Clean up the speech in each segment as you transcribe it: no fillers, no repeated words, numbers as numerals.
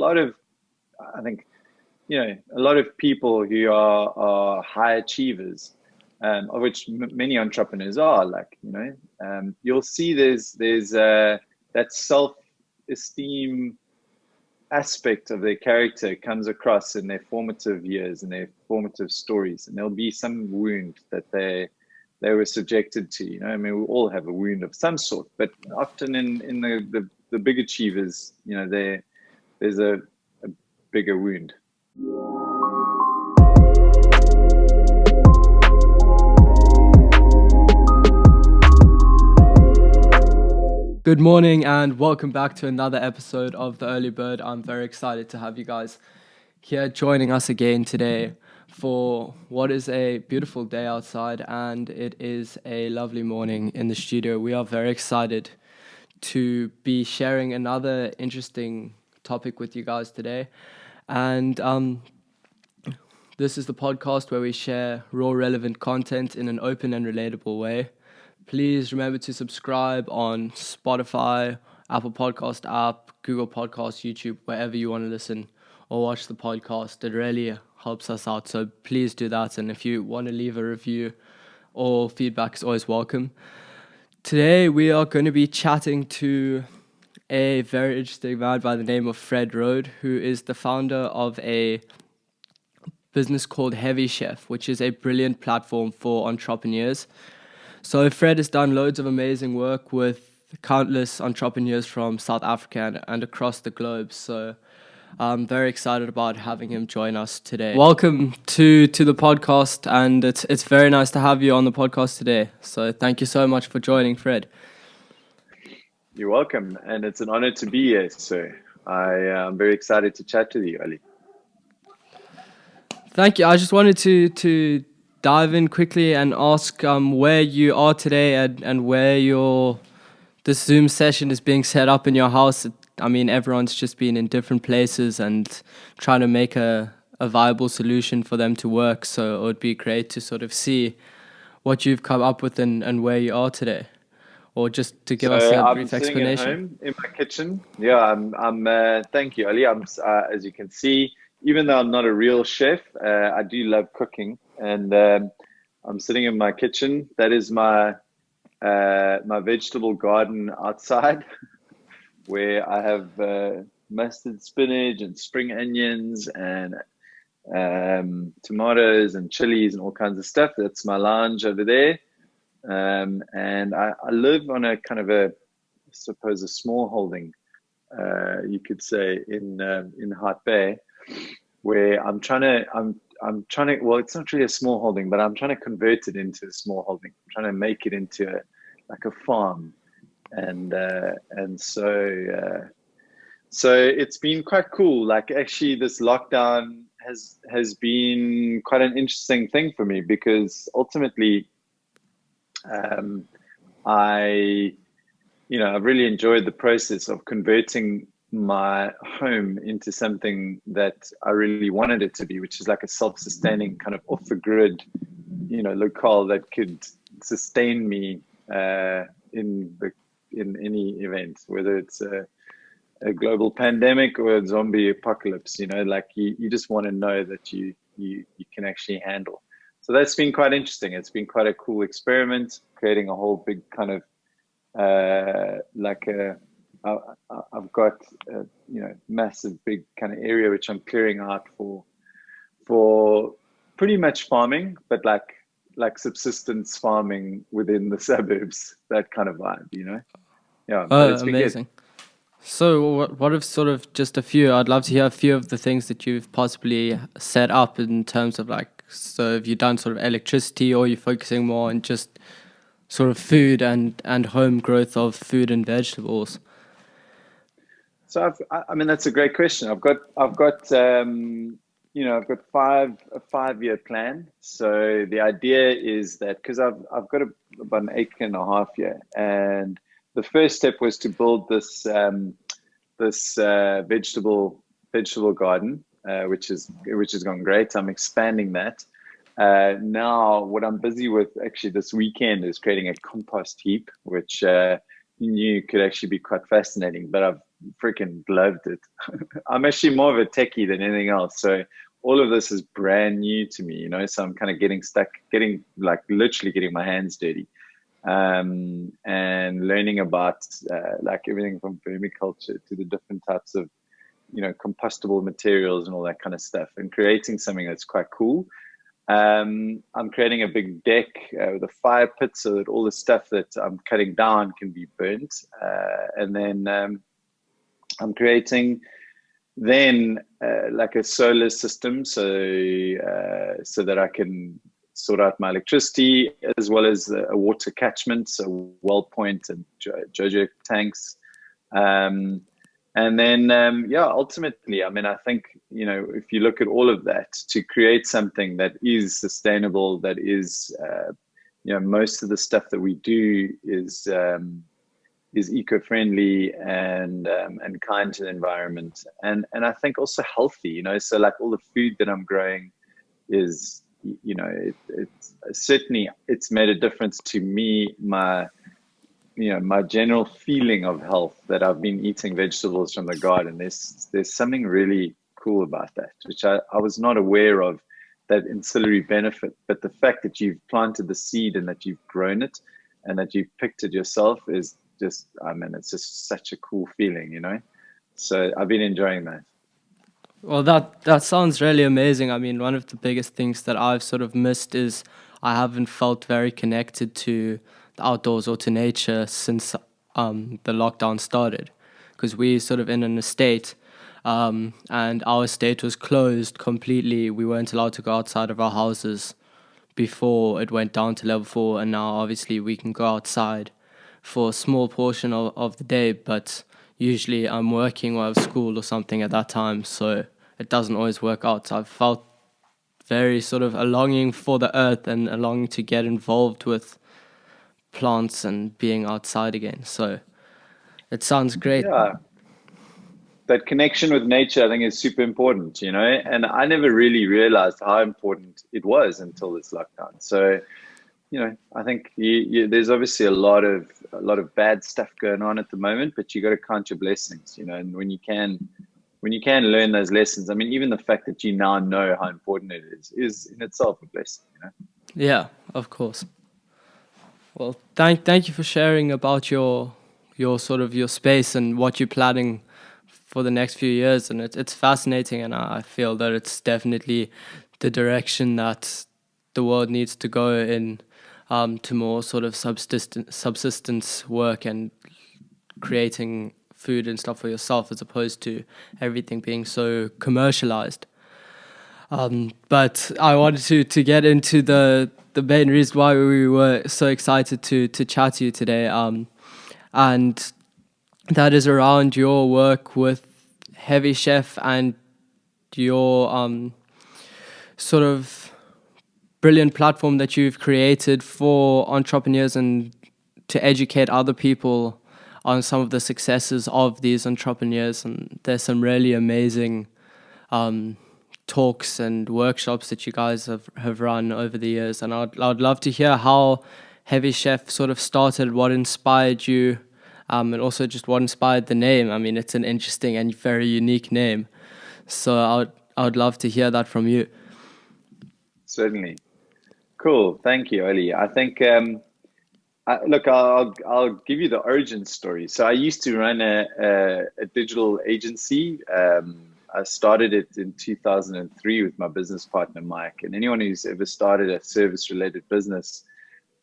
lot of, I think, a lot of people who are high achievers, of which many entrepreneurs are, like, you'll see there's that self-esteem aspect of their character comes across in their formative years and their formative stories, and there'll be some wound that they were subjected to. I mean, we all have a wound of some sort, but often in the big achievers, there's a bigger wound. Good morning and welcome back to another episode of The Early Bird. I'm very excited to have you guys here joining us again today for what is a beautiful day outside, and it is a lovely morning in the studio. We are very excited to be sharing another interesting topic with you guys today. And this is the podcast where we share raw, relevant content in an open and relatable way. Please remember to subscribe on Spotify, Apple Podcast app, Google Podcasts, YouTube, wherever you want to listen or watch the podcast. It really helps us out, so please do that. And if you want to leave a review or feedback is always welcome. Today we are going to be chatting to a very interesting man by the name of Fred Rhoed, who is the founder of a business called Heavy Chef, which is a brilliant platform for entrepreneurs. So Fred has done loads of amazing work with countless entrepreneurs from South Africa and across the globe. So I'm very excited about having him join us today. Welcome to the podcast, and it's very nice to have you on the podcast today. So thank you so much for joining, Fred. You're welcome, and it's an honor to be here, sir. I'm very excited to chat with you, Ali. Thank you. I just wanted to dive in quickly and ask where you are today and where this Zoom session is being set up in your house. I mean, everyone's just been in different places and trying to make a viable solution for them to work. So it would be great to sort of see what you've come up with and where you are today, or just to give us a brief explanation. I'm sitting at home in my kitchen. Yeah, I'm. Thank you, Ali. As you can see, even though I'm not a real chef, I do love cooking, and I'm sitting in my kitchen. That is my vegetable garden outside, where I have mustard, spinach, and spring onions, and tomatoes and chilies and all kinds of stuff. That's my lounge over there. And I live on a kind of a small holding, you could say, in Hart Bay, where I'm trying to, well, it's not really a small holding, but I'm trying to convert it into a small holding. I'm trying to make it into a farm. And so it's been quite cool. Like, actually, this lockdown has been quite an interesting thing for me, because ultimately, I've really enjoyed the process of converting my home into something that I really wanted it to be, which is like a self-sustaining kind of off the grid, locale that could sustain me in any event, whether it's a global pandemic or a zombie apocalypse. Like you just want to know that you can actually handle. So that's been quite interesting. It's been quite a cool experiment, creating a whole big kind of I've got massive big kind of area which I'm clearing out for pretty much farming, but like subsistence farming within the suburbs, that kind of vibe, Yeah, but it's been amazing. Good. So what if sort of just a few? I'd love to hear a few of the things that you've possibly set up in terms of so have you done sort of electricity, or are you focusing more on just sort of food and home growth of food and vegetables? So I mean, that's a great question. I've got a 5-year plan. So the idea is that, because I've got about an acre and a half here, and the first step was to build this vegetable garden, which has gone great. I'm expanding that. Now, what I'm busy with actually this weekend is creating a compost heap, which you knew could actually be quite fascinating. But freaking loved it. I'm actually more of a techie than anything else. So all of this is brand new to me, so I'm kind of getting stuck, getting like literally getting my hands dirty, and learning about like everything from vermiculture to the different types of, compostable materials and all that kind of stuff, and creating something that's quite cool. I'm creating a big deck with a fire pit so that all the stuff that I'm cutting down can be burnt. And then I'm creating then like a solar system, so that I can sort out my electricity, as well as a water catchment, so well point and JoJo tanks. And then, yeah, ultimately, I mean, I think, if you look at all of that, to create something that is sustainable, that is, most of the stuff that we do is eco-friendly and kind to the environment, and I think also healthy. So like all the food that I'm growing is, it's certainly, it's made a difference to me, my general feeling of health, that I've been eating vegetables from the garden. There's something really cool about that, which I was not aware of, that ancillary benefit. But the fact that you've planted the seed and that you've grown it and that you've picked it yourself is just, I mean, it's just such a cool feeling, So I've been enjoying that. Well, that sounds really amazing. I mean, one of the biggest things that I've sort of missed is I haven't felt very connected to the outdoors or to nature since the lockdown started, because we sort of in an estate, and our estate was closed completely. We weren't allowed to go outside of our houses before it went down to level 4, and now obviously we can go outside for a small portion of the day, but usually I'm working or I have school or something at that time, so it doesn't always work out. So I've felt very sort of a longing for the earth and a longing to get involved with plants and being outside again. So it sounds great. Yeah, that connection with nature, I think, is super important, and I never really realized how important it was until this lockdown. So, I think there's obviously a lot of bad stuff going on at the moment, but you got to count your blessings, and when you can learn those lessons, I mean, even the fact that you now know how important it is in itself a blessing. Yeah, of course. Well, thank you for sharing about your sort of your space and what you're planning for the next few years, and it's fascinating, and I feel that it's definitely the direction that the world needs to go in, to more sort of subsistence work and creating food and stuff for yourself, as opposed to everything being so commercialized. But I wanted to get into the main reason why we were so excited to chat to you today, and that is around your work with Heavy Chef and your sort of brilliant platform that you've created for entrepreneurs and to educate other people on some of the successes of these entrepreneurs. And there's some really amazing talks and workshops that you guys have run over the years. And I'd love to hear how Heavy Chef sort of started, what inspired you, and also just what inspired the name. I mean, it's an interesting and very unique name. So I would love to hear that from you. Certainly. Cool. Thank you, Oli. I think, look, I'll give you the origin story. So I used to run a digital agency. I started it in 2003 with my business partner, Mike. And anyone who's ever started a service-related business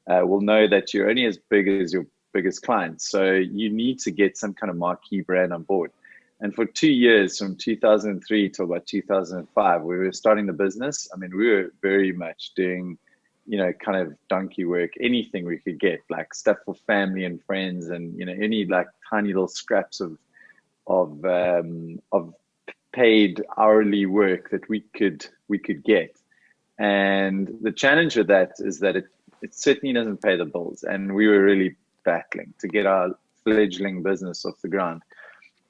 will know that you're only as big as your biggest clients. So you need to get some kind of marquee brand on board. And for 2 years, from 2003 to about 2005, we were starting the business. I mean, we were very much doing, kind of donkey work, anything we could get, like stuff for family and friends, and any like tiny little scraps of paid hourly work that we could get. And the challenge with that is that it certainly doesn't pay the bills, and we were really battling to get our fledgling business off the ground.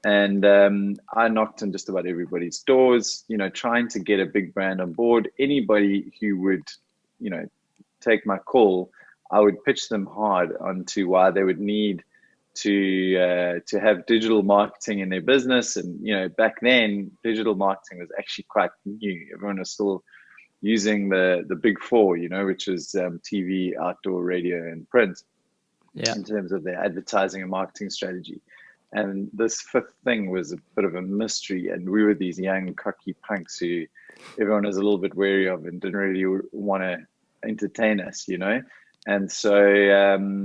And I knocked on just about everybody's doors, trying to get a big brand on board. Anybody who would, take my call, I would pitch them hard onto why they would need to have digital marketing in their business. And back then, digital marketing was actually quite new. Everyone was still using the big four, which is TV, outdoor, radio, and print, in terms of their advertising and marketing strategy. And this fifth thing was a bit of a mystery, and we were these young cocky punks who everyone was a little bit wary of and didn't really want to entertain us, And so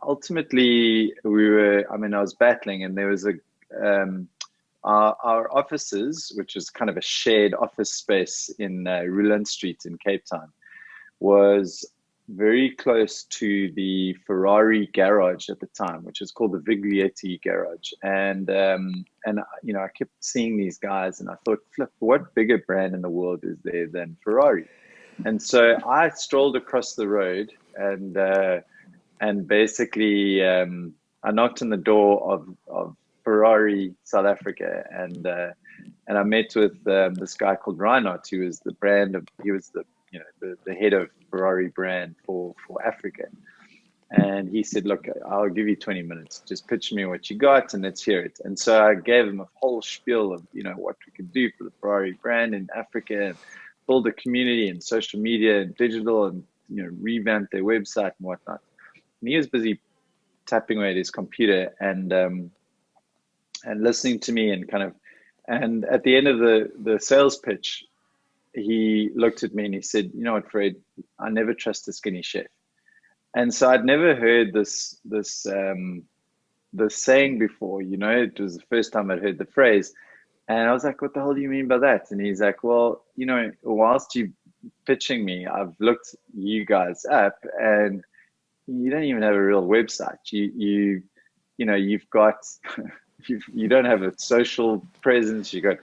ultimately I was battling, and there was our offices, which is kind of a shared office space in Rhuland Street in Cape Town, was very close to the Ferrari garage at the time, which is called the Viglietti garage. And I kept seeing these guys, and I thought, flip, what bigger brand in the world is there than Ferrari? And so I strolled across the road, and basically I knocked on the door of Ferrari South Africa, and I met with this guy called Reinhardt, who was the head of Ferrari brand for Africa. And he said, look, I'll give you 20 minutes. Just pitch me what you got and let's hear it. And so I gave him a whole spiel of, what we could do for the Ferrari brand in Africa, and build a community and social media and digital, and, revamp their website and whatnot. And he was busy tapping away at his computer and listening to me, and at the end of the sales pitch, he looked at me and he said, you know what, Fred, I never trust a skinny chef. And so I'd never heard this saying before, it was the first time I'd heard the phrase. And I was like, what the hell do you mean by that? And he's like, well, whilst you pitching me, I've looked you guys up, and you don't even have a real website. You've got, you don't have a social presence. You got,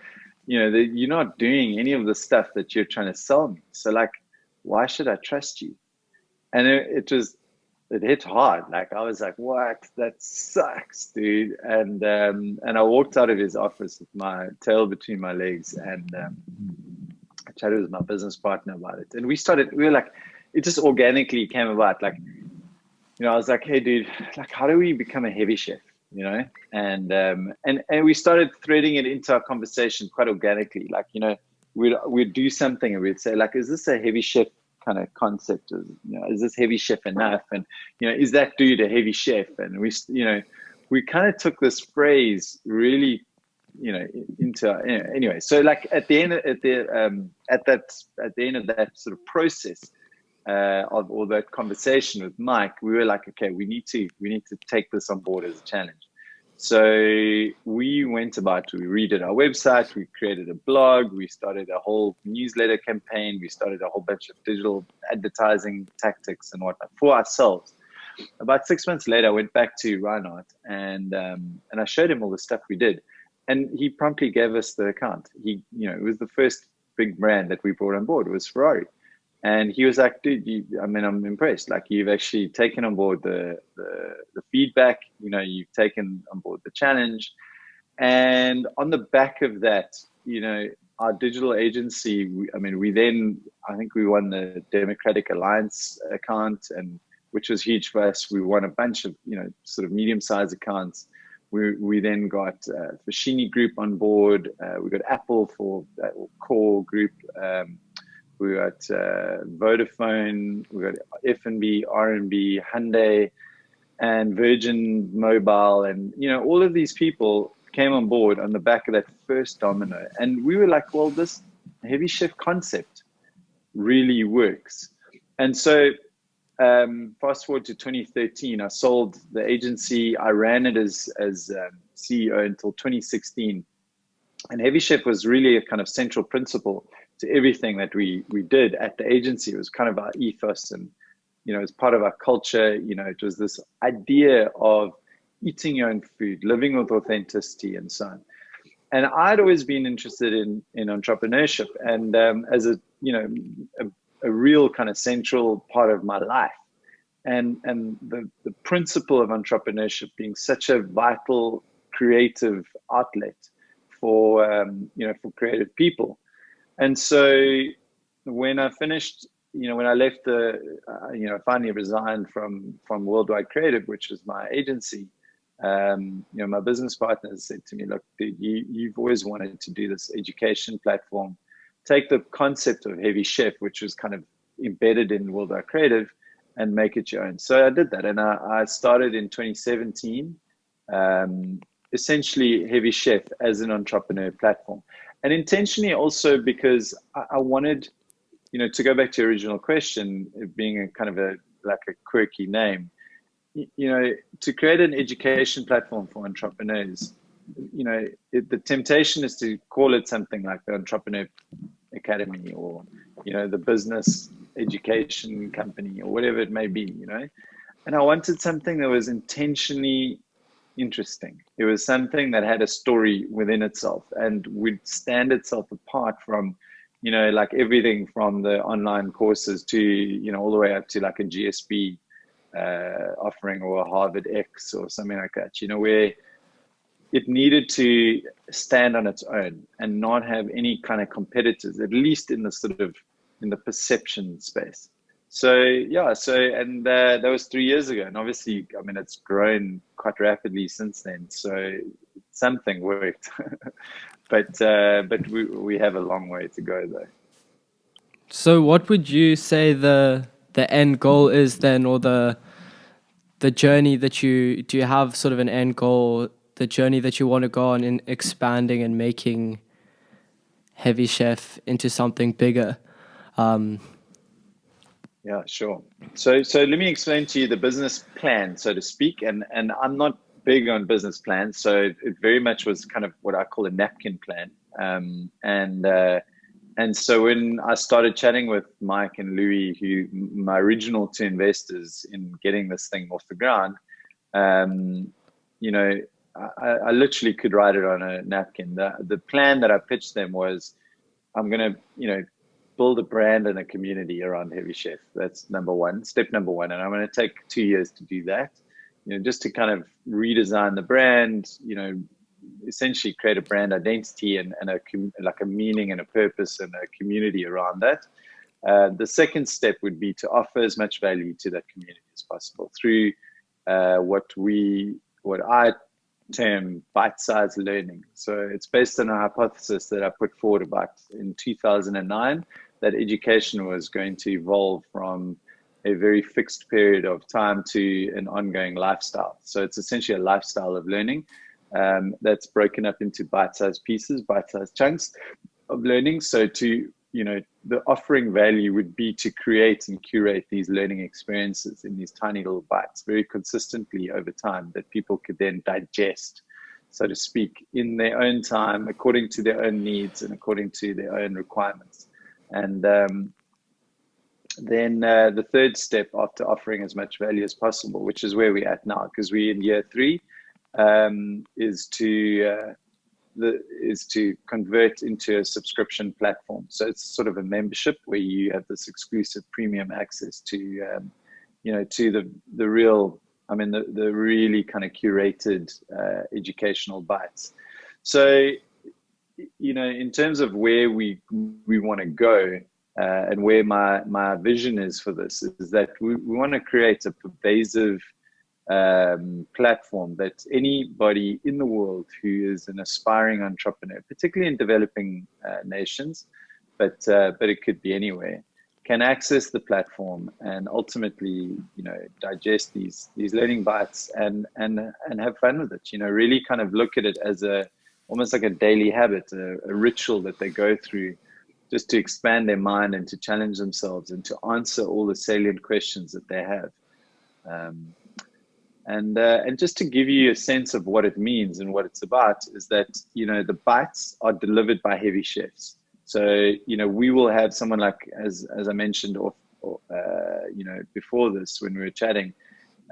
you're not doing any of the stuff that you're trying to sell me. So like, why should I trust you? And it hit hard. Like, I was like, what? That sucks, dude. And I walked out of his office with my tail between my legs, and I chatted with my business partner about it. And we were like, it just organically came about. Like, I was like, hey, dude, like, how do we become a heavy chef? And we started threading it into our conversation quite organically. Like, we'd do something and we'd say, like, is this a heavy chef kind of concept? Is this heavy chef enough? And, is that dude a heavy chef? And we kind of took this phrase really, into anyway. So like at the end of that sort of process, of all that conversation with Mike, we were like, okay, we need to take this on board as a challenge. So we went about, we redid our website, we created a blog, we started a whole newsletter campaign, we started a whole bunch of digital advertising tactics and whatnot for ourselves. About 6 months later, I went back to Reinhardt and I showed him all the stuff we did, and he promptly gave us the account. It was the first big brand that we brought on board. It was Ferrari. And he was like, dude, I'm impressed. Like, you've actually taken on board the feedback, you've taken on board the challenge. And on the back of that, our digital agency, I think we won the Democratic Alliance account, and which was huge for us. We won a bunch of, sort of medium-sized accounts. We then got Fashini Group on board. We got Apple for that core group. We got Vodafone, we got F&B, R&B, Hyundai, and Virgin Mobile. And, all of these people came on board on the back of that first domino. And we were like, well, this heavy chef concept really works. And so fast forward to 2013, I sold the agency. I ran it as CEO until 2016. And Heavy Chef was really a kind of central principle to everything that we did at the agency. It was kind of our ethos, and it was part of our culture. It was this idea of eating your own food, living with authenticity, and so on. And I'd always been interested in entrepreneurship, and as a real kind of central part of my life, and the principle of entrepreneurship being such a vital creative outlet for creative people. And so when I finished, when I left finally resigned from Worldwide Creative, which was my agency, My business partners said to me, look, dude, you've always wanted to do this education platform. Take the concept of Heavy Chef, which was kind of embedded in World Wide Creative, and make it your own. So I did that. And I started in 2017, essentially Heavy Chef as an entrepreneur platform. And intentionally also because I wanted, to go back to your original question, it being a kind of a quirky name, to create an education platform for entrepreneurs, the temptation is to call it something like the Entrepreneur Academy or, the business education company or whatever it may be, And I wanted something that was intentionally interesting. It was something that had a story within itself and would stand itself apart from, like everything from the online courses to, all the way up to like a GSB offering or a Harvard X or something like that, where it needed to stand on its own and not have any kind of competitors, at least in the perception space. So and that was 3 years ago, and obviously, I mean, it's grown quite rapidly since then. So something worked, but we have a long way to go though. So what would you say the end goal is then, or the journey that do you have sort of an end goal, the journey that you want to go on in expanding and making Heavy Chef into something bigger? Yeah, sure. So let me explain to you the business plan, so to speak. And I'm not big on business plans, so it very much was kind of what I call a napkin plan. And so when I started chatting with Mike and Louis, who my original two investors in getting this thing off the ground, I literally could write it on a napkin. The plan that I pitched them was, I'm going to, build a brand and a community around Heavy Chef. That's step number one. And I'm going to take 2 years to do that, just to kind of redesign the brand, essentially create a brand identity and a meaning and a purpose and a community around that. The second step would be to offer as much value to that community as possible through what I term bite-sized learning. So it's based on a hypothesis that I put forward about in 2009, that education was going to evolve from a very fixed period of time to an ongoing lifestyle. So it's essentially a lifestyle of learning that's broken up into bite-sized pieces, bite-sized chunks of learning. So the offering value would be to create and curate these learning experiences in these tiny little bites very consistently over time that people could then digest, so to speak, in their own time, according to their own needs and according to their own requirements. And then the third step after offering as much value as possible, which is where we're at now, because we're in year 3, is to convert into a subscription platform. So it's sort of a membership where you have this exclusive premium access to, to the real, the really kind of curated educational bites. So, in terms of where we want to go and where my vision is for this is that we want to create a pervasive platform that anybody in the world who is an aspiring entrepreneur, particularly in developing nations, but it could be anywhere, can access the platform and ultimately, digest these learning bites and have fun with it. Really kind of look at it as almost like a daily habit, a ritual that they go through, just to expand their mind and to challenge themselves and to answer all the salient questions that they have. And just to give you a sense of what it means and what it's about is that, the bites are delivered by Heavy Chefs. So, we will have someone like, as I mentioned, before this, when we were chatting,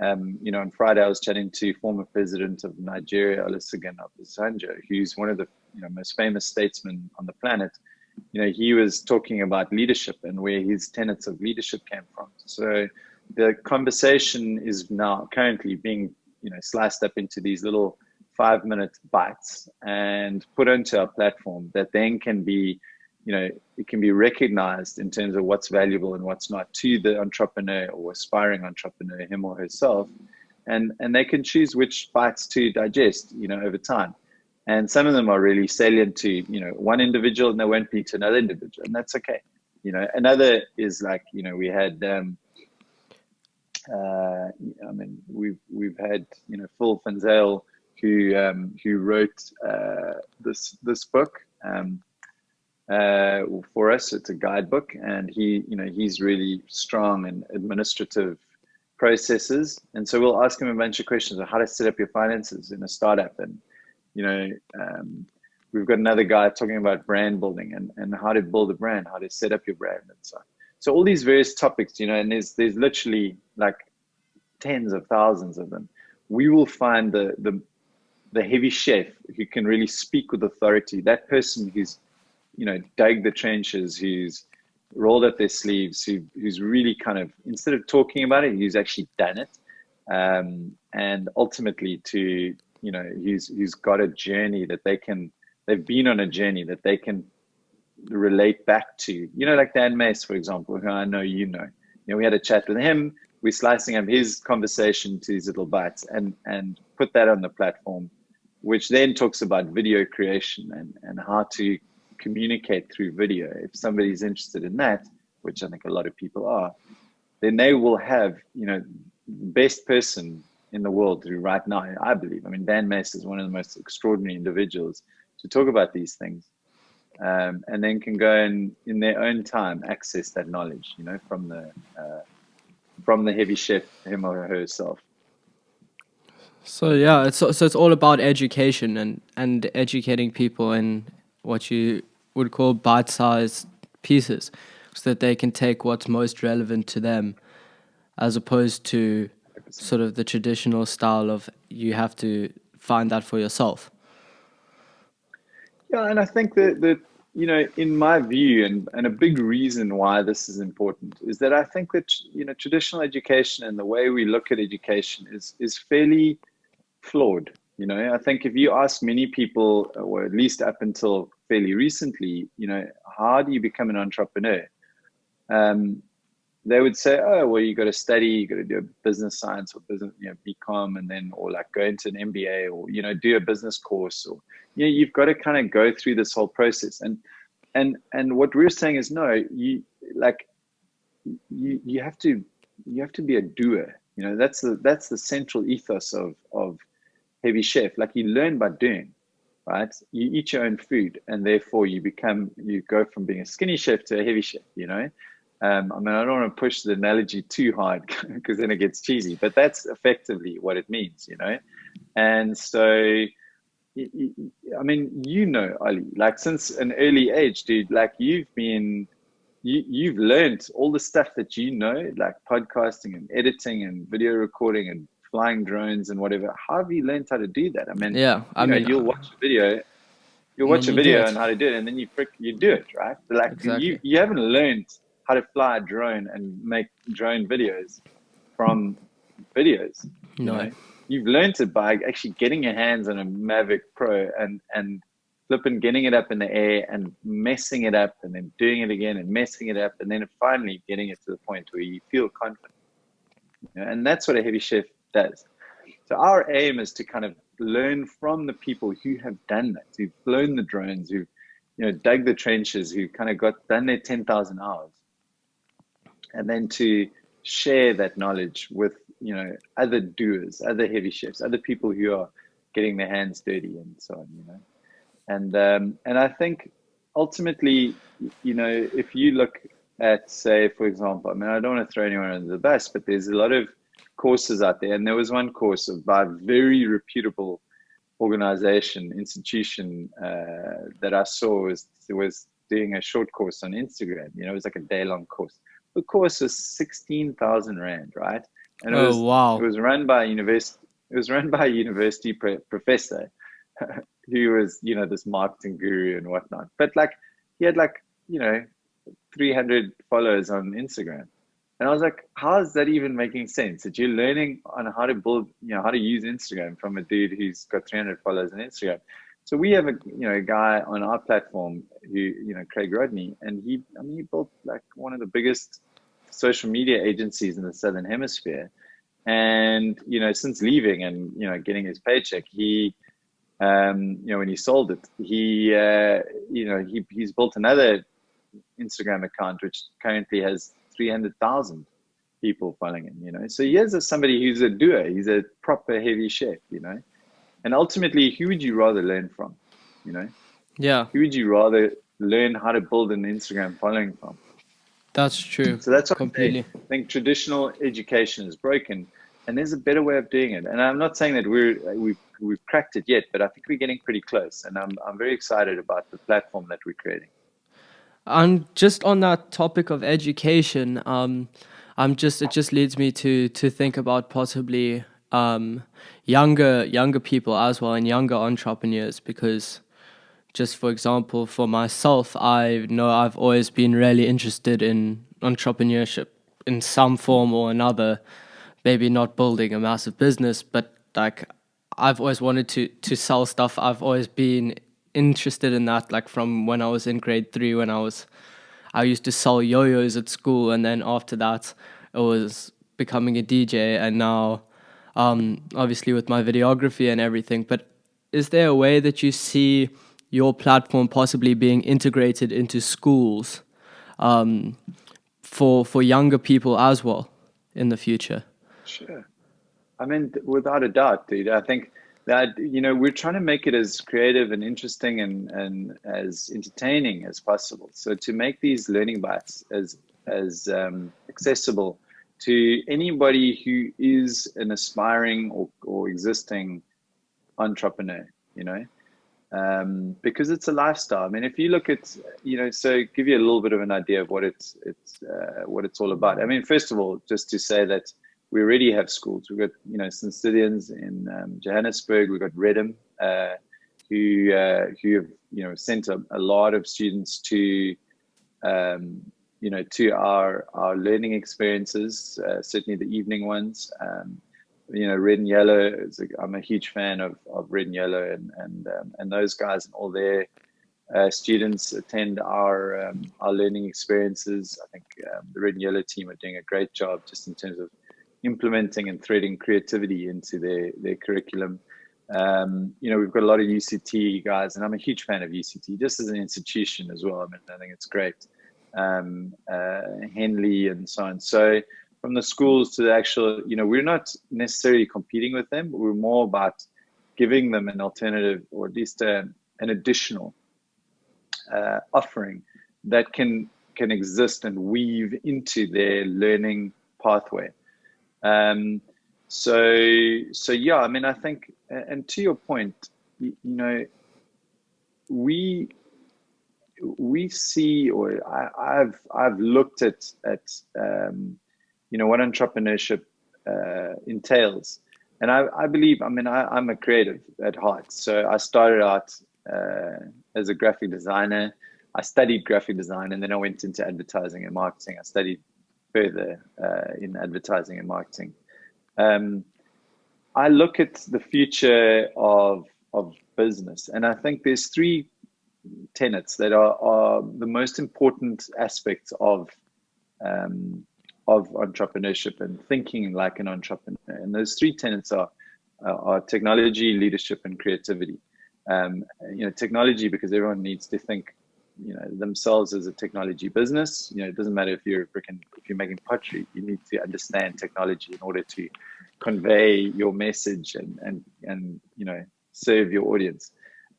on Friday, I was chatting to former president of Nigeria, Olusegun Obasanjo, who's one of the most famous statesmen on the planet. He was talking about leadership and where his tenets of leadership came from. So the conversation is now currently being, sliced up into these little 5-minute bites and put onto our platform that then can be, it can be recognized in terms of what's valuable and what's not to the entrepreneur or aspiring entrepreneur, him or herself. and they can choose which bites to digest, over time. And some of them are really salient to, one individual, and they won't be to another individual, and that's okay. Another is like, we had, I mean, we've had, Phil Fanzale, who wrote this book for us. It's a guidebook, and he's really strong in administrative processes, and so we'll ask him a bunch of questions on how to set up your finances in a startup, and we've got another guy talking about brand building and how to build a brand, how to set up your brand, and so on. So all these various topics, and there's literally like tens of thousands of them. We will find the heavy chef who can really speak with authority, that person who's dug the trenches, who's rolled up their sleeves, who's really kind of, instead of talking about it, who's actually done it, and ultimately to who's got a journey that they've been on a journey that they can relate back to, like Dan Mace, for example, who I know we had a chat with him. We're slicing up his conversation to these little bites and put that on the platform, which then talks about video creation and how to communicate through video. If somebody's interested in that, which I think a lot of people are, then they will have, the best person in the world who right now, I believe, I mean, Dan Mace is one of the most extraordinary individuals to talk about these things, and then can go and in their own time access that knowledge, from the heavy chef, him or herself. So yeah, it's all about education and educating people in what you would call bite-sized pieces, so that they can take what's most relevant to them, as opposed to 100%. Sort of the traditional style of you have to find that for yourself. Yeah, and I think that in my view, and a big reason why this is important is that I think that traditional education and the way we look at education is fairly flawed. I think if you ask many people, or at least up until fairly recently, how do you become an entrepreneur? They would say, oh, well, you got to study, you got to do a business science or business, BCom, and then, or like go into an MBA, or, do a business course, or, you've got to kind of go through this whole process. And what we're saying is, no, you have to be a doer. That's the central ethos of heavy chef. Like, you learn by doing, right? You eat your own food, and therefore you go from being a skinny chef to a heavy chef, I mean, I don't want to push the analogy too hard because then it gets cheesy, but that's effectively what it means, And so, I mean, Ali, like since an early age, dude, like you've learned all the stuff that like podcasting and editing and video recording and flying drones and whatever. How have you learned how to do that? I mean, yeah, you'll watch a video. You'll watch a video on how to do it, and then you do it, right? Like, exactly. You haven't learned how to fly a drone and make drone videos from videos. No. You've learned it by actually getting your hands on a Mavic Pro and flipping, getting it up in the air and messing it up, and then doing it again and messing it up, and then finally getting it to the point where you feel confident. And that's what a heavy chef does. So our aim is to kind of learn from the people who have done that, who've flown the drones, who've dug the trenches, who kind of done their 10,000 hours, and then to share that knowledge with other doers, other heavy chefs, other people who are getting their hands dirty and so on. And I think ultimately, if you look at, say, for example, I mean, I don't want to throw anyone under the bus, but there's a lot of courses out there, and there was one course by a very reputable institution that I saw was doing a short course on Instagram. It was like a day-long course. The course was 16,000 Rand, right? And wow! It was run by a university. It was run by a university professor who was, this marketing guru and whatnot. But like, he had 300 followers on Instagram. And I was like, how is that even making sense? That you're learning on how to build, how to use Instagram from a dude who's got 300 followers on Instagram. So we have a guy on our platform who, Craig Rodney, and he built like one of the biggest social media agencies in the Southern Hemisphere. And since leaving and getting his paycheck, he when he sold it, he's built another Instagram account which currently has 300,000 people following him. So he is somebody who's a doer. He's a proper heavy chef. And ultimately, who would you rather learn from? You know, Yeah, who would you rather learn how to build an Instagram following from? that's true. So that's why Completely. I think traditional education is broken, and there's a better way of doing it. And I'm not saying that we've cracked it yet, but I think we're getting pretty close. And I'm very excited about the platform that we're creating. And just on that topic of education, it just leads me to think about possibly younger people as well, and younger entrepreneurs, because just for example, for myself, I know I've always been really interested in entrepreneurship in some form or another. Maybe not building a massive business, but like I've always wanted to sell stuff. I've always been interested in that, like from when I was in grade 3, when I used to sell yo-yos at school, and then after that it was becoming a DJ, and now obviously with my videography and everything. But is there a way that you see your platform possibly being integrated into schools for younger people as well in the future? Sure. I mean, without a doubt, dude. I think that we're trying to make it as creative and interesting and as entertaining as possible. So to make these learning bites as accessible to anybody who is an aspiring or existing entrepreneur, because it's a lifestyle. I mean, if you look at, so give you a little bit of an idea of what it's all about. I mean, first of all, just to say that we already have schools. We've got, St. Stithians in Johannesburg. We've got Redham, who have, sent a lot of students to, to our learning experiences, certainly the evening ones. Red and Yellow. I'm a huge fan of Red and Yellow, and those guys and all their students attend our learning experiences. I think the Red and Yellow team are doing a great job just in terms of implementing and threading creativity into their curriculum. We've got a lot of UCT guys, and I'm a huge fan of UCT just as an institution as well. I mean, I think it's great. Henley and so on. So from the schools to the actual, we're not necessarily competing with them, but we're more about giving them an alternative, or at least an additional offering that can exist and weave into their learning pathway. So yeah, I mean, I think, and to your point, we see, or I've looked at what entrepreneurship entails, and I believe, I mean, I'm a creative at heart. So I started out as a graphic designer. I studied graphic design, and then I went into advertising and marketing. I studied further in advertising and marketing. I look at the future of business, and I think there's three tenets that are the most important aspects of entrepreneurship and thinking like an entrepreneur. And those three tenets are technology, leadership, and creativity. Technology, because everyone needs to think themselves as a technology business. It doesn't matter if you're making pottery, you need to understand technology in order to convey your message and serve your audience.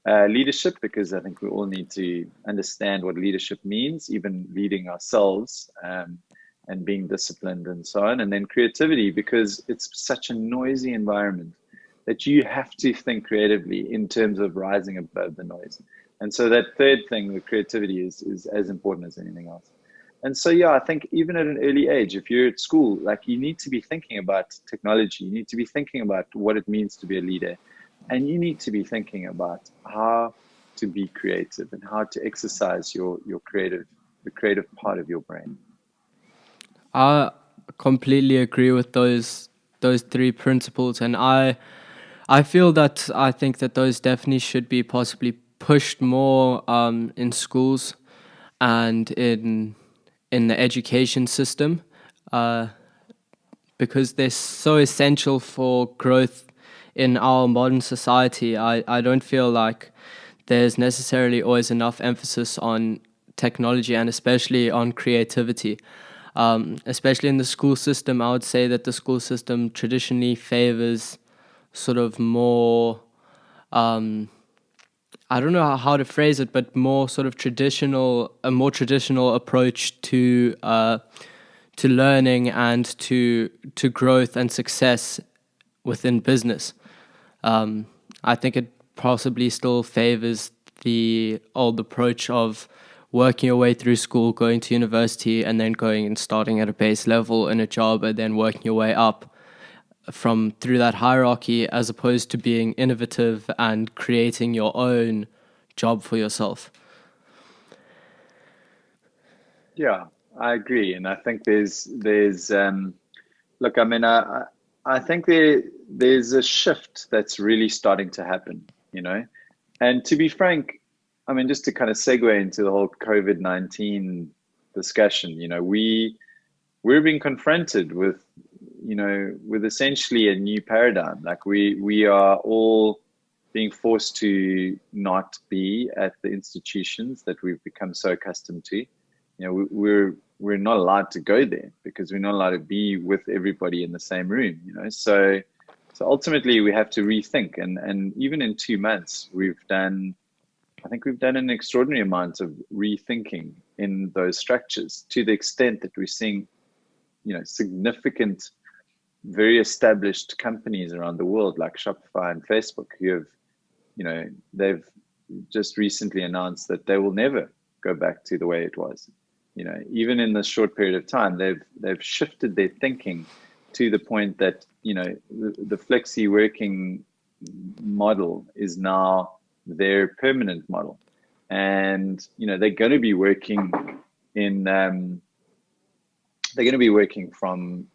Leadership, because I think we all need to understand what leadership means, even leading ourselves, and being disciplined and so on. And then creativity, because it's such a noisy environment that you have to think creatively in terms of rising above the noise. And so that third thing, the creativity, is as important as anything else. And so, yeah, I think even at an early age, if you're at school, like, you need to be thinking about technology. You need to be thinking about what it means to be a leader. And you need to be thinking about how to be creative and how to exercise the creative part of your brain. I completely agree with those three principles, and I feel that I think that those definitely should be possibly pushed more in schools and in the education system. because they're so essential for growth in our modern society. I don't feel like there's necessarily always enough emphasis on technology and especially on creativity. Especially in the school system, I would say that the school system traditionally favors sort of more, I don't know how to phrase it, but more sort of a more traditional approach to learning and to growth and success within business. I think it possibly still favors the old approach of working your way through school, going to university, and then going and starting at a base level in a job, and then working your way up from through that hierarchy, as opposed to being innovative and creating your own job for yourself. Yeah, I agree, and I think there's look, I mean, I think there's a shift that's really starting to happen, you know. And to be frank, I mean, just to kind of segue into the whole COVID-19 discussion, you know, we're being confronted with, you know, with essentially a new paradigm. Like we are all being forced to not be at the institutions that we've become so accustomed to. You know, we're not allowed to go there because we're not allowed to be with everybody in the same room, you know. So ultimately we have to rethink, and even in 2 months I think we've done an extraordinary amount of rethinking in those structures, to the extent that we're seeing, you know, significant, very established companies around the world like Shopify and Facebook who have, you know, they've just recently announced that they will never go back to the way it was. You know, even in this short period of time, they've shifted their thinking to the point that, you know, the flexi working model is now their permanent model, and you know they're going to be working from,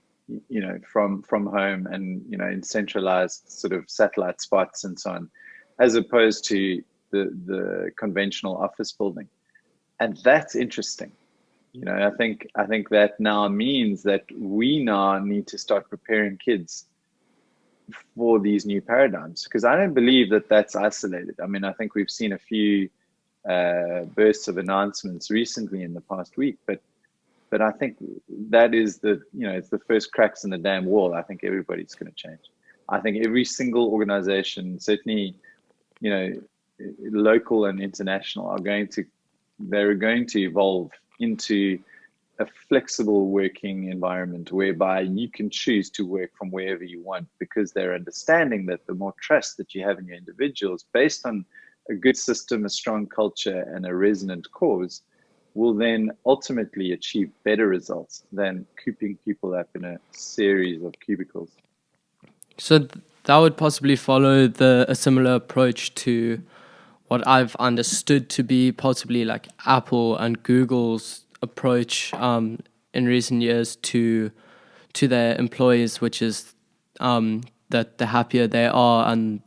you know, from home, and you know, in centralized sort of satellite spots and so on, as opposed to the conventional office building. And that's interesting. You know, I think that now means that we now need to start preparing kids for these new paradigms, because I don't believe that that's isolated. I mean, I think we've seen a few bursts of announcements recently in the past week, but I think that is it's the first cracks in the damn wall. I think everybody's going to change. I think every single organization, certainly, you know, local and international, they're going to evolve into a flexible working environment whereby you can choose to work from wherever you want, because they're understanding that the more trust that you have in your individuals based on a good system, a strong culture, and a resonant cause will then ultimately achieve better results than cooping people up in a series of cubicles. So that would possibly follow a similar approach to what I've understood to be possibly like Apple and Google's approach in recent years to their employees, which is that the happier they are and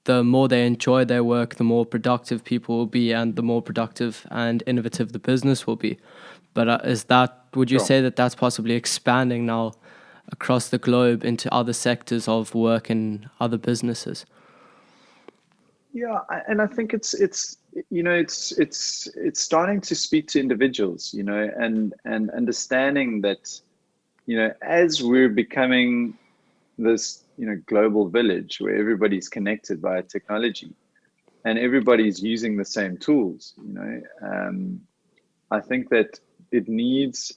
the more they enjoy their work, the more productive people will be, and the more productive and innovative the business will be. But would you say that that's possibly expanding now across the globe into other sectors of work and other businesses? Yeah, and I think it's starting to speak to individuals, you know, and understanding that, you know, as we're becoming this, you know, global village where everybody's connected via technology and everybody's using the same tools, you know, I think that it's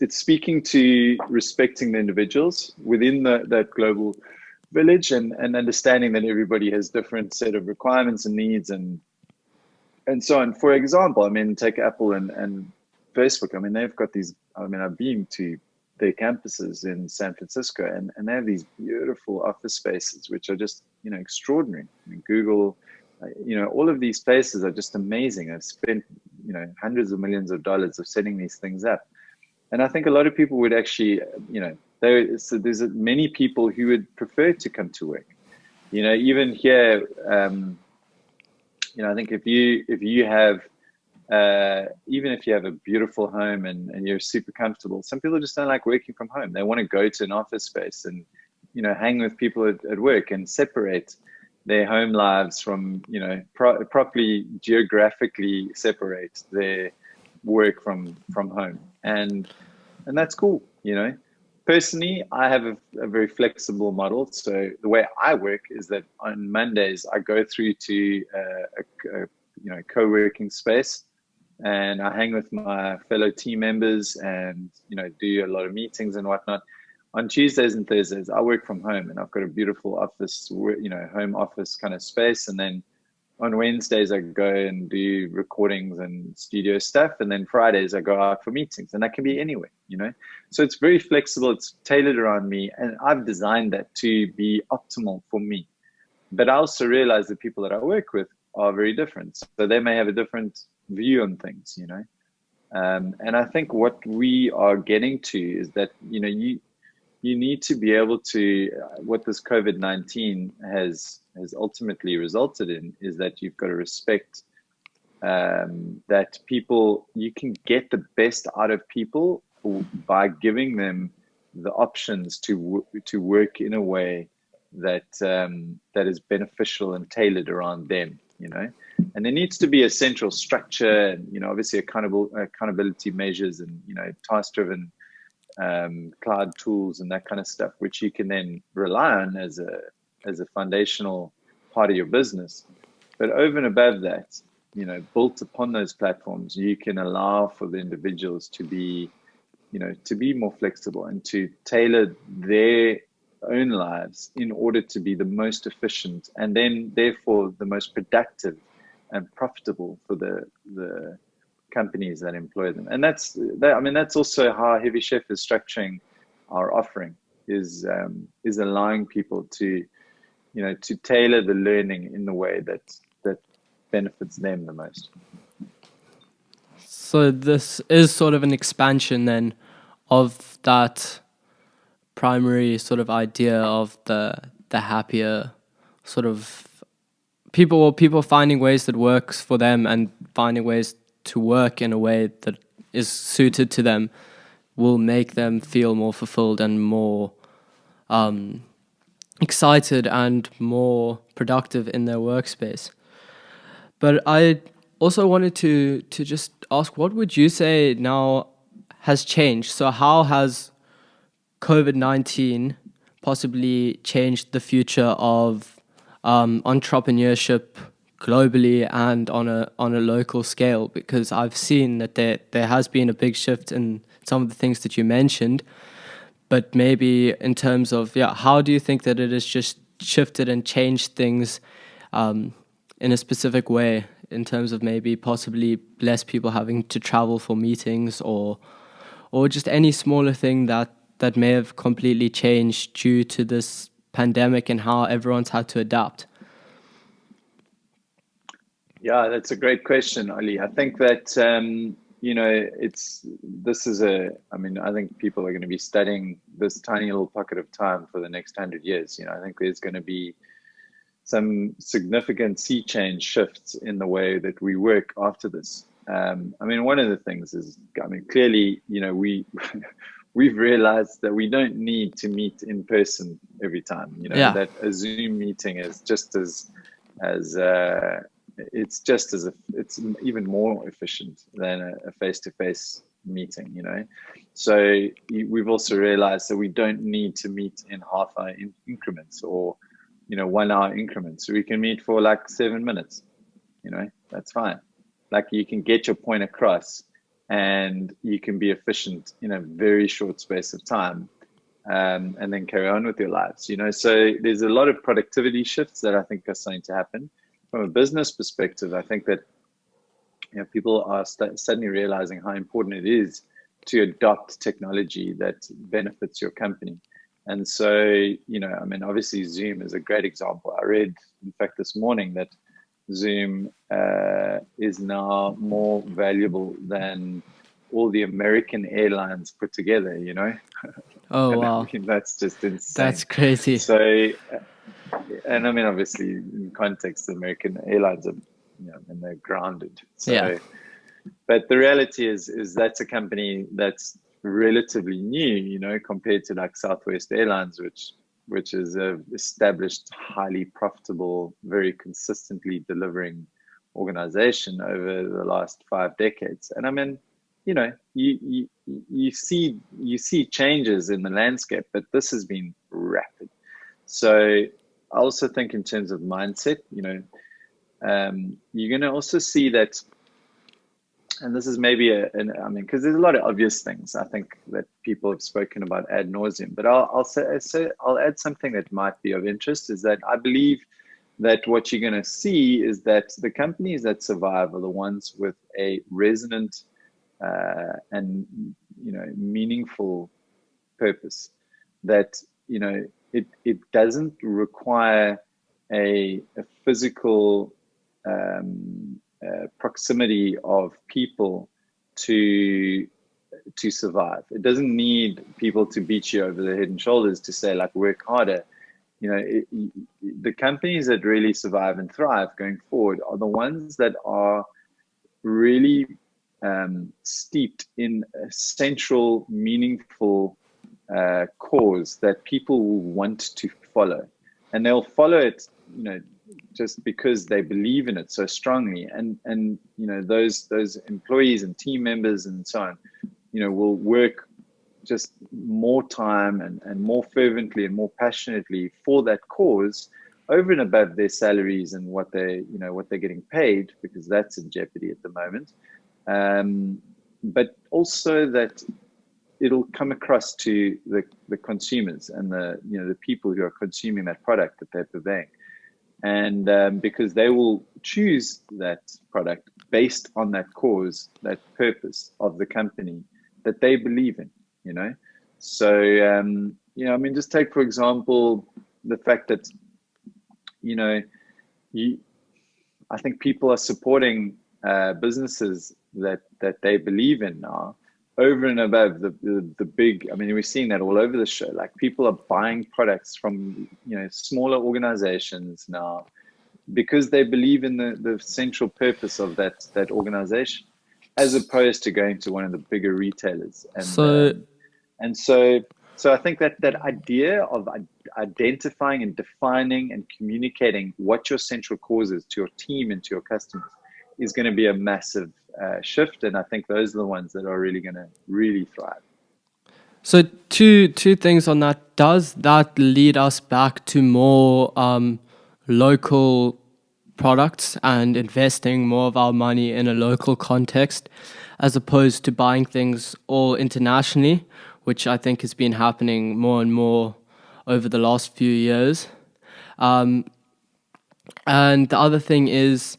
speaking to respecting the individuals within that global village, and understanding that everybody has different set of requirements and needs and so on. For example, I mean, take Apple and Facebook. I mean, they've got these, I mean, I've been to their campuses in San Francisco, and they have these beautiful office spaces, which are just, you know, extraordinary. I mean, Google, you know, all of these places are just amazing. I've spent, you know, hundreds of millions of dollars of setting these things up. And I think a lot of people would actually, you know, there's many people who would prefer to come to work. You know, even here, you know, I think if you have even if you have a beautiful home and you're super comfortable, some people just don't like working from home. They want to go to an office space and, hang with people at work and separate their home lives from, properly geographically separate their work from home. And that's cool. Personally, I have a very flexible model. So the way I work is that on Mondays I go through to a co-working space, and I hang with my fellow team members and do a lot of meetings and whatnot. On Tuesdays and Thursdays I work from home, and I've got a beautiful office, home office kind of space. And then on Wednesdays I go and do recordings and studio stuff, and then Fridays I go out for meetings, and that can be anywhere. So it's very flexible, it's tailored around me, and I've designed that to be optimal for me. But I also realize the people that I work with are very different, so they may have a different view on things. And I think what we are getting to is that you need to be able to, what this COVID-19 has ultimately resulted in is that you've got to respect that people, you can get the best out of people by giving them the options to work in a way that that is beneficial and tailored around them. And there needs to be a central structure, and obviously accountability measures, and task-driven cloud tools and that kind of stuff, which you can then rely on as a foundational part of your business. But over and above that, built upon those platforms, you can allow for the individuals to be more flexible and to tailor their own lives in order to be the most efficient, and then therefore the most productive and profitable for the companies that employ them. And that's also how Heavy Chef is structuring our offering, is allowing people to tailor the learning in the way that benefits them the most. So this is sort of an expansion then of that primary sort of idea of the happier sort of people finding ways that works for them, and finding ways to work in a way that is suited to them will make them feel more fulfilled and more excited and more productive in their workspace. But I also wanted to just ask, what would you say now has changed? So how has COVID-19 possibly changed the future of entrepreneurship globally and on a local scale? Because I've seen that there has been a big shift in some of the things that you mentioned, but maybe in terms of, how do you think that it has just shifted and changed things in a specific way, in terms of maybe possibly less people having to travel for meetings, or just any smaller thing that may have completely changed due to this pandemic and how everyone's had to adapt? Yeah, that's a great question, Ali. I think that, I think people are going to be studying this tiny little pocket of time for the next 100 years. I think there's going to be some significant sea change shifts in the way that we work after this. One of the things is, clearly, we've realized that we don't need to meet in person every time. That a Zoom meeting is just it's even more efficient than a face-to-face meeting. So we've also realized that we don't need to meet in half-hour increments or 1 hour increments. So we can meet for like 7 minutes. That's fine. Like, you can get your point across, and you can be efficient in a very short space of time, and then carry on with your lives. So there's a lot of productivity shifts that I think are starting to happen. From a business perspective, I think that people are suddenly realizing how important it is to adopt technology that benefits your company. And so, obviously Zoom is a great example. I read, in fact, this morning that Zoom is now more valuable than all the American airlines put together, Oh, wow. That's just insane. That's crazy. So, and obviously in context, the American airlines are, they're grounded. So, But the reality is that's a company that's relatively new, you know, compared to like Southwest Airlines, which is a established, highly profitable, very consistently delivering organization over the last 5 decades. And I mean, you know, you see changes in the landscape, but this has been rapid. So I also think in terms of mindset, you know, you're going to also see that, and this is maybe I mean, because there's a lot of obvious things I think that people have spoken about ad nauseum, but I'll add something that might be of interest, is that I believe that what you're going to see is that the companies that survive are the ones with a resonant and, you know, meaningful purpose, that, you know, it doesn't require a physical proximity of people to survive. It doesn't need people to beat you over the head and shoulders to say, like, work harder. You know, the companies that really survive and thrive going forward are the ones that are really steeped in a central, meaningful cause that people will want to follow, and they'll follow it, you know, just because they believe in it so strongly. And you know, those employees and team members and so on, you know, will work just more time and more fervently and more passionately for that cause, over and above their salaries and what they're getting paid, because that's in jeopardy at the moment. But also that it'll come across to the consumers and the people who are consuming that product that they're purveying, and because they will choose that product based on that cause, that purpose of the company that they believe in, you know. So you know, I mean, just take for example the fact that, you know, I think people are supporting businesses that they believe in now, over and above the big. I mean, we're seeing that all over the show. Like, people are buying products from, you know, smaller organizations now because they believe in the central purpose of that organization, as opposed to going to one of the bigger retailers. So And so I think that idea of identifying and defining and communicating what your central cause is to your team and to your customers is going to be a massive shift. And I think those are the ones that are really going to really thrive. So two things on that. Does that lead us back to more local products and investing more of our money in a local context, as opposed to buying things all internationally, which I think has been happening more and more over the last few years? And the other thing is,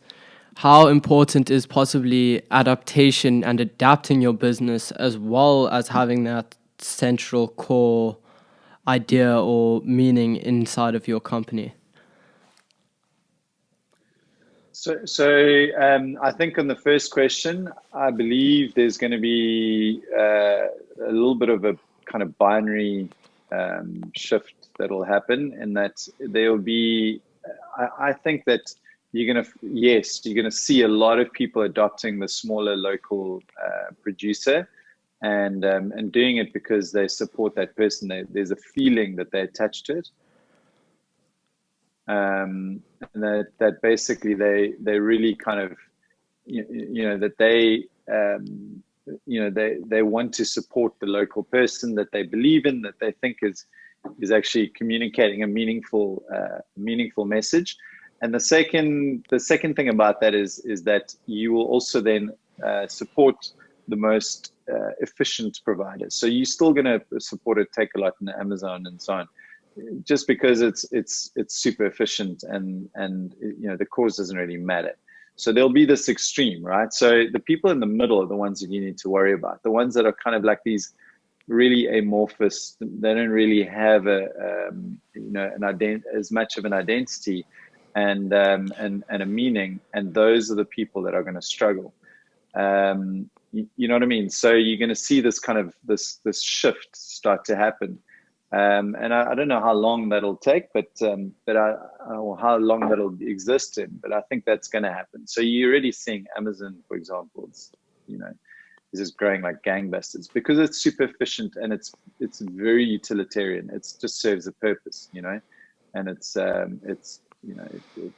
how important is possibly adaptation and adapting your business, as well as having that central core idea or meaning inside of your company? So I think on the first question, I believe there's going to be a little bit of a kind of binary shift that'll happen, and that there'll be. I think that you're going to see a lot of people adopting the smaller local producer, and doing it because they support that person. There's a feeling that they attach to it. And that basically they really kind of, you know, that they you know, they want to support the local person that they believe in, that they think is actually communicating a meaningful message. And the second thing about that is that you will also then support the most efficient providers. So you're still going to support a Takealot and Amazon and so on, just because it's super efficient, and you know, the cause doesn't really matter. So there'll be this extreme, right? So the people in the middle are the ones that you need to worry about. The ones that are kind of like these really amorphous, they don't really have you know, as much of an identity and a meaning, and those are the people that are going to struggle. You know what I mean? So you're going to see this kind of this shift start to happen. And I don't know how long that'll take, or how long that'll exist in, but I think that's going to happen. So you're already seeing Amazon, for example, is just growing like gangbusters because it's super efficient and it's very utilitarian. It just serves a purpose, and it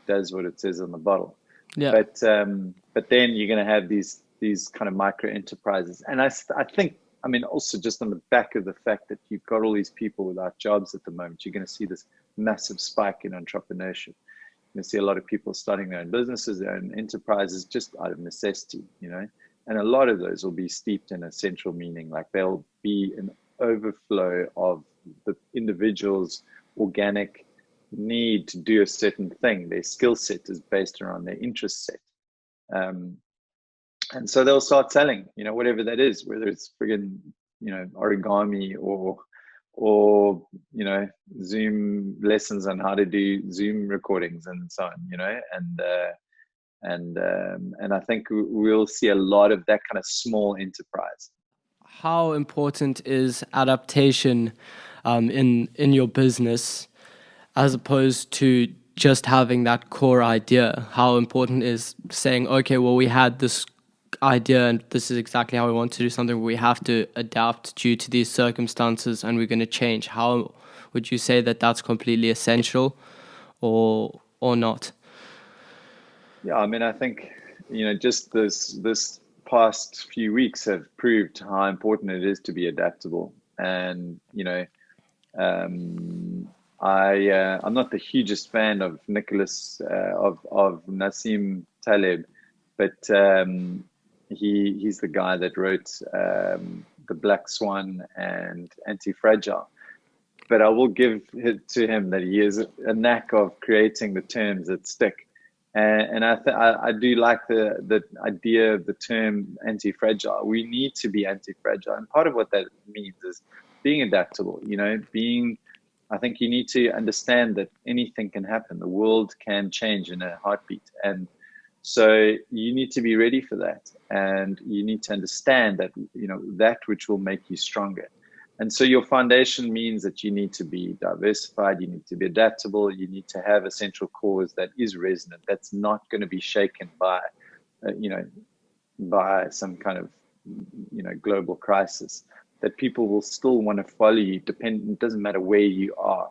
does what it says on the bottle. Yeah. But then you're going to have these kind of micro enterprises, and I think, I mean, also just on the back of the fact that you've got all these people without jobs at the moment, you're going to see this massive spike in entrepreneurship. You're going to see a lot of people starting their own businesses, their own enterprises, just out of necessity, and a lot of those will be steeped in a central meaning, like they'll be an overflow of the individual's organic need to do a certain thing. Their skill set is based around their interest set. And so they'll start selling, whatever that is, whether it's friggin', origami or Zoom lessons on how to do Zoom recordings and so on, and I think we'll see a lot of that kind of small enterprise. How important is adaptation in your business as opposed to just having that core idea? How important is saying, okay, well, we had this idea and this is exactly how we want to do something, we have to adapt due to these circumstances and we're going to change? How would you say that that's completely essential or not? Yeah, I mean, I think, just this past few weeks have proved how important it is to be adaptable. And, I'm not the hugest fan of of Nassim Taleb, but he's the guy that wrote The Black Swan and Anti-Fragile. But I will give it to him that he has a knack of creating the terms that stick. And I do like the idea of the term anti-fragile. We need to be anti-fragile. And part of what that means is being adaptable, I think you need to understand that anything can happen. The world can change in a heartbeat. And so you need to be ready for that. And you need to understand that, that which will make you stronger. And so your foundation means that you need to be diversified, you need to be adaptable, you need to have a central cause that is resonant, that's not going to be shaken by, by some kind of, global crisis, that people will still want to follow you, it doesn't matter where you are.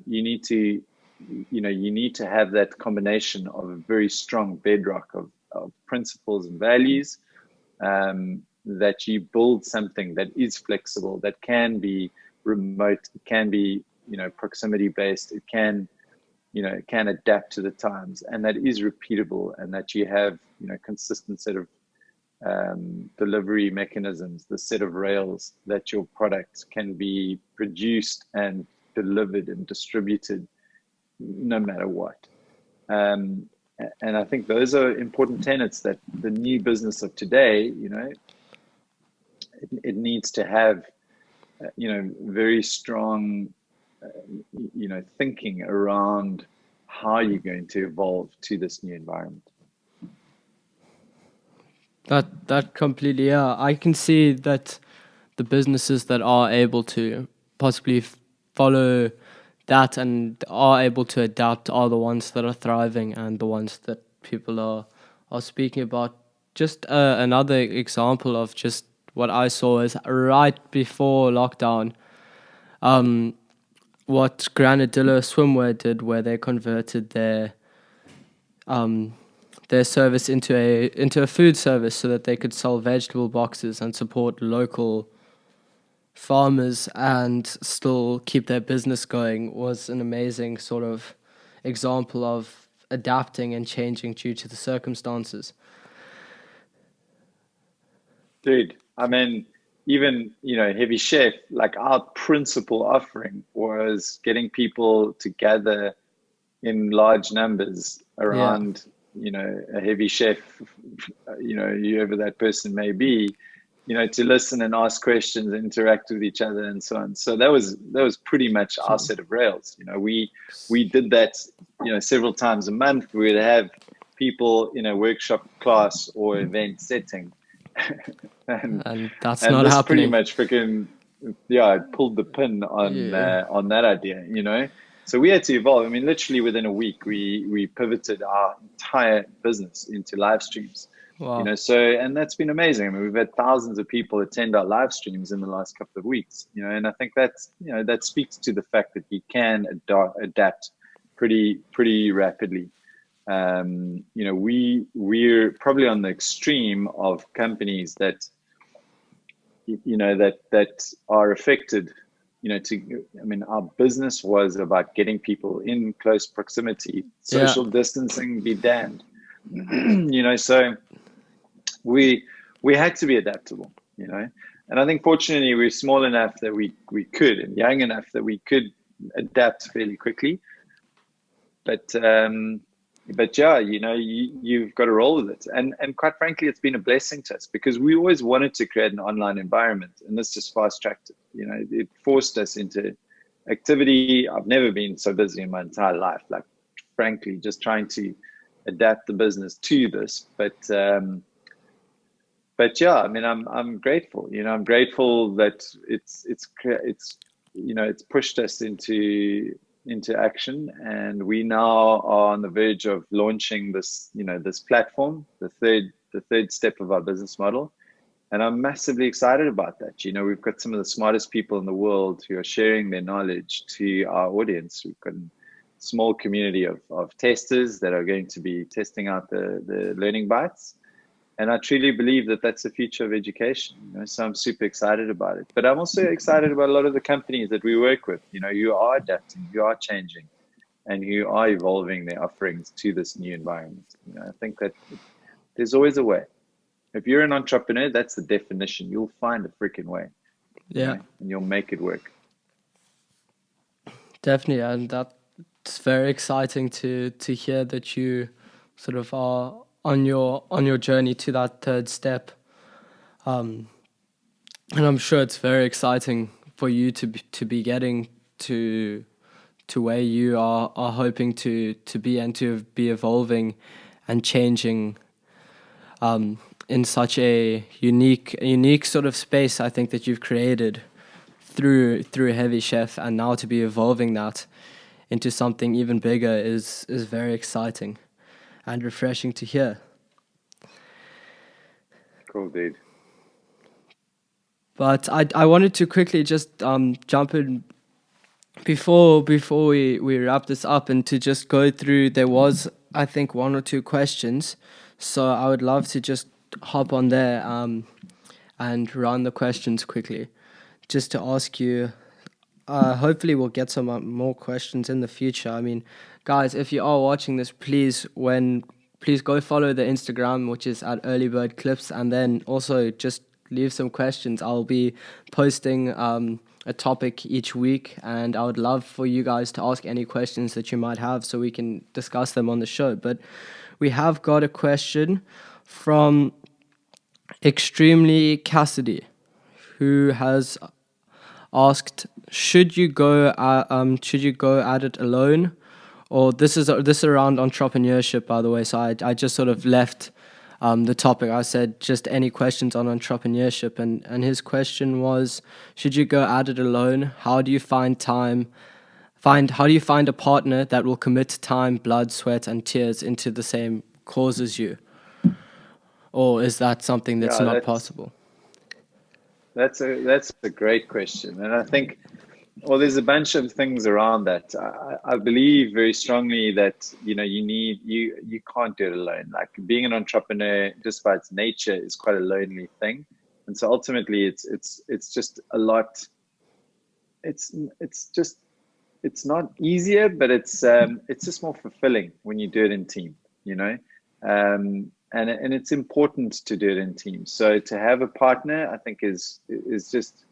You need to have that combination of a very strong bedrock of principles and values, that you build something that is flexible, that can be remote, it can be, proximity based, it can adapt to the times, and that is repeatable, and that you have, consistent set of delivery mechanisms, the set of rails that your products can be produced and delivered and distributed no matter what. And I think those are important tenets that the new business of today, it needs to have, very strong, thinking around how you're going to evolve to this new environment. That completely, yeah. I can see that the businesses that are able to possibly follow that and are able to adapt are the ones that are thriving and the ones that people are speaking about. Just another example of just what I saw is right before lockdown, what Granadillo Swimwear did, where they converted their service into a food service so that they could sell vegetable boxes and support local farmers and still keep their business going, was an amazing sort of example of adapting and changing due to the circumstances. Dude, I mean, even, Heavy Chef, like our principal offering was getting people to gather in large numbers around, a Heavy Chef, whoever that person may be, to listen and ask questions, interact with each other and so on. So that was pretty much our set of rails. We did that, several times a month. We would have people in a workshop class or event setting. and that's not this happening. Pretty much freaking, I pulled the pin on that idea, So we had to evolve. I mean, literally within a week, we pivoted our entire business into live streams. Wow. So, and that's been amazing. I mean, we've had thousands of people attend our live streams in the last couple of weeks, and I think that's, that speaks to the fact that you can adapt pretty rapidly. We're probably on the extreme of companies that, that are affected, our business was about getting people in close proximity, Yeah. social distancing be damned, so we had to be adaptable, and I think fortunately we're small enough that we could, and young enough that we could adapt fairly quickly. But yeah, you've got to roll with it, and quite frankly, it's been a blessing to us because we always wanted to create an online environment, and this just fast tracked it. It forced us into activity. I've never been so busy in my entire life, like frankly, just trying to adapt the business to this. But yeah, I mean, I'm grateful. I'm grateful that it's pushed us into action, and we now are on the verge of launching this platform, the third step of our business model, and I'm massively excited about that. We've got some of the smartest people in the world who are sharing their knowledge to our audience. We've got a small community of testers that are going to be testing out the learning bites. And I truly believe that that's the future of education. So I'm super excited about it. But I'm also excited about a lot of the companies that we work with, who are adapting, who are changing, and who are evolving their offerings to this new environment. I think that there's always a way. If you're an entrepreneur, that's the definition. You'll find a freaking way. Yeah. And you'll make it work. Definitely, and that's very exciting to hear that you sort of are on your journey to that third step, and I'm sure it's very exciting for you to be getting to where you are hoping to be, and to be evolving and changing in such a unique sort of space. I think that you've created through Heavy Chef, and now to be evolving that into something even bigger is very exciting and refreshing to hear. Cool, dude. But I wanted to quickly just jump in before we wrap this up, and to just go through, there was, I think, one or two questions, so I would love to just hop on there and run the questions quickly, just to ask you. Hopefully we'll get some more questions in the future. I mean, guys, if you are watching this, please go follow the Instagram, which is at Early Bird Clips, and then also just leave some questions. I'll be posting a topic each week, and I would love for you guys to ask any questions that you might have, so we can discuss them on the show. But we have got a question from Extremely Cassidy, who has asked, should you go at it alone? Or this is around entrepreneurship, by the way. So I just sort of left the topic. I said just any questions on entrepreneurship, and his question was, should you go at it alone? How do you find a partner that will commit time, blood, sweat, and tears into the same cause as you? Or is that something that's not possible? That's a great question, and I think, well, there's a bunch of things around that. I believe very strongly that you can't do it alone. Like, being an entrepreneur, just by its nature, is quite a lonely thing, and so ultimately, it's just a lot. It's not easier, but it's just more fulfilling when you do it in team. And it's important to do it in teams. So to have a partner, I think is just,